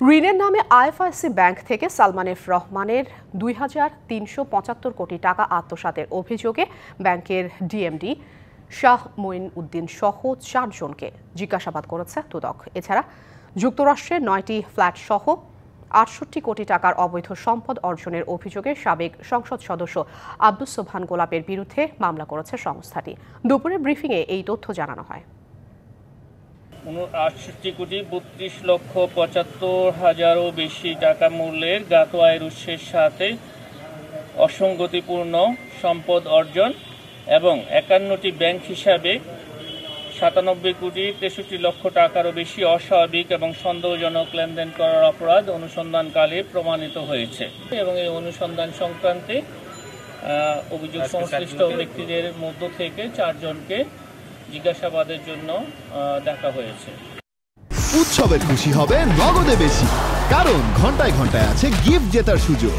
ঋণের নামে IFIC bank থেকে সালমান এফ রহমানের ২,৩৭৫ কোটি টাকা আত্মসাতের অভিযোগে ব্যাংকের ডিএমডি শাহ মঈন উদ্দিন সহ ৪ জনকে জিজ্ঞাসাবাদ করেছে দুদক। এছাড়া যুক্তরাষ্ট্রের ৯টি ফ্ল্যাট সহ ৬৮ কোটি টাকার অবৈধ সম্পদ অর্জনের অভিযোগে সাবেক সংসদ সদস্য আব্দুস সোবহান গোলাপের বিরুদ্ধে মামলা করেছে সংস্থাটি। দুপুরের ব্রিফিংয়ে এই তথ্য জানানো হয়। ৬৮,৩২,৭৫,০০০ বেশি টাকা মূল্যের জ্ঞাত আয়ের উৎসের সাথে অসঙ্গতিপূর্ণ সম্পদ অর্জন এবং ৫১টি ব্যাংক হিসাবে ৯৭,৬৩,০০,০০০ টাকারও বেশি অস্বাভাবিক এবং সন্দেহজনক লেনদেন করার অপরাধ অনুসন্ধানকালে প্রমাণিত হয়েছে এবং এই অনুসন্ধান সংক্রান্তে অভিযোগ সংশ্লিষ্ট ব্যক্তিদের মধ্য থেকে ৪ জনকে জিজ্ঞাসাবাদের জন্য ডাকা হয়েছে। উৎসবের খুশি হবে নগদে বেশি, কারণ ঘন্টায় ঘন্টায় আছে গিফট জেতার সুযোগ।